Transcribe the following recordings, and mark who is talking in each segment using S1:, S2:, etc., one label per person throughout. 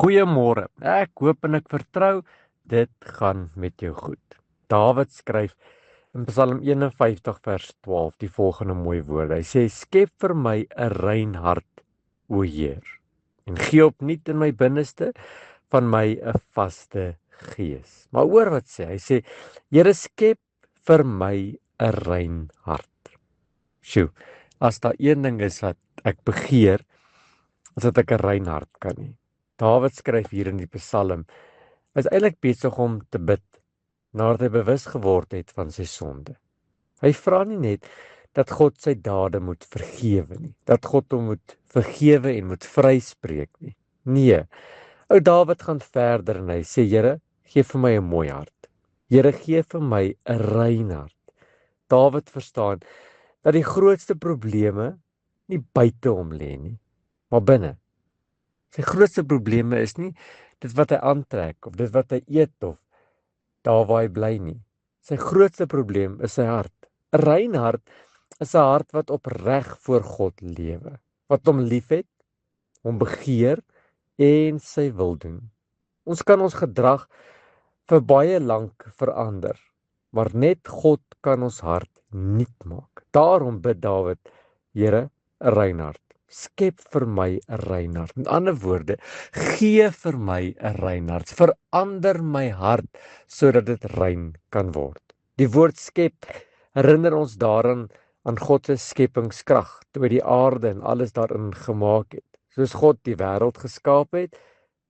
S1: Goeiemôre. Ek hoop en ek vertrou dit gaan met jou goed. Dawid skryf in Psalm 51 vers 12 die volgende mooi woorde. Hy sê: "Skep vir my 'n rein hart, o Heer, en gee opnuut in my binneste van my 'n vaste gees." Maar hoor wat sê hy? Hy sê: "Here, skep vir my 'n rein hart." Sjoe, as daar een ding is wat ek begeer, is dat ek 'n rein hart kan hê. Dawid skryf hier in die Psalm, hy is eintlik besig om te bid nadat hy bewus geword het van sy sonde. Hy vra nie net dat God sy dade moet vergewe nie, dat God hom moet vergewe en moet vryspreek nie. Nee, ou Dawid gaan verder en hy sê: "Here, gee vir my 'n mooi hart. Here, gee vir my 'n rein hart." Dawid verstaan dat die grootste probleme nie buite hom lê nie, maar binne. Sy grootste probleme is nie dit wat hy aantrek of dit wat hy eet of daar waar hy bly nie. Sy grootste probleem is sy hart. 'n Rein hart is 'n hart wat opreg voor God lewe, wat hom liefhet, hom begeer en sy wil doen. Ons kan ons gedrag vir baie lank verander, maar net God kan ons hart nuut maak. Daarom bid Dawid: "Here, 'n rein hart. Skep vir my 'n rein hart." Met ander woorde, gee vir my 'n rein hart. Verander my hart sodat dit rein kan word. Die woord skep herinner ons daaraan aan God se skepingskrag, toe hy die aarde en alles daarin gemaak het. Soos God die wêreld geskaap het,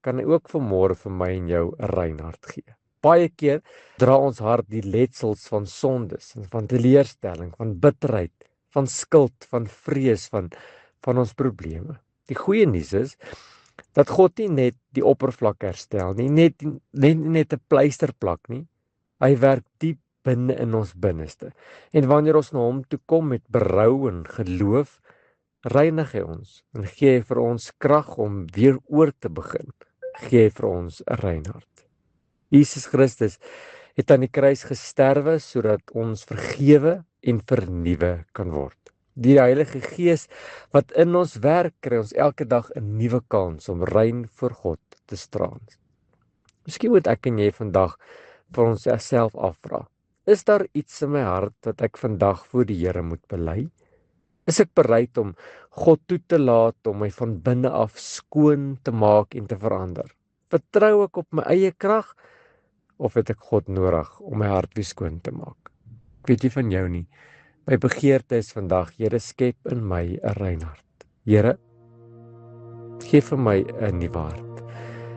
S1: kan hy ook vanmôre vir my en jou 'n rein hart gee. Baie keer dra ons hart die letsels van sondes, van teleurstelling, van bitterheid, van skuld, van vrees, van ons probleme. Die goeie nuus is dat God nie net die oppervlak herstel nie, net 'n pleister plak nie. Hy werk diep binne in ons binneste. En wanneer ons na hom toe kom met berou en geloof, reinig hy ons en gee hy vir ons krag om weer oor te begin. Gee hy vir ons 'n rein hart. Jesus Christus het aan die kruis gesterwe sodat ons vergewe en vernuwe kan word. Die Heilige Gees wat in ons werk, kry ons elke dag 'n nuwe kans om rein voor God te staan. Miskien moet ek en jy vandag vir onsself afvra: is daar iets in my hart wat ek vandag voor die Here moet bely? Is ek bereid om God toe te laat om my van binne af skoon te maak en te verander? Vertrou ek op my eie krag of het ek God nodig om my hart weer skoon te maak? Ek weet nie van jou nie. My begeerte is vandag: Here, skep in my 'n rein hart. Here, gee vir my 'n nuwe hart.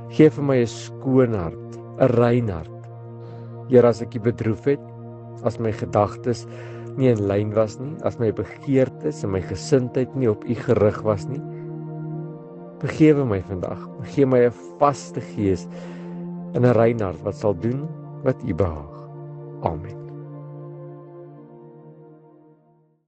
S1: Gee vir my 'n skoon hart, 'n rein hart. Here, as ek U bedroef het, as my gedagtes nie in lyn was nie, as my begeertes en my gesindheid nie op U gerig was nie, vergewe my vandag. Gee my 'n vaste gees en 'n rein hart wat sal doen wat U behaag. Amen.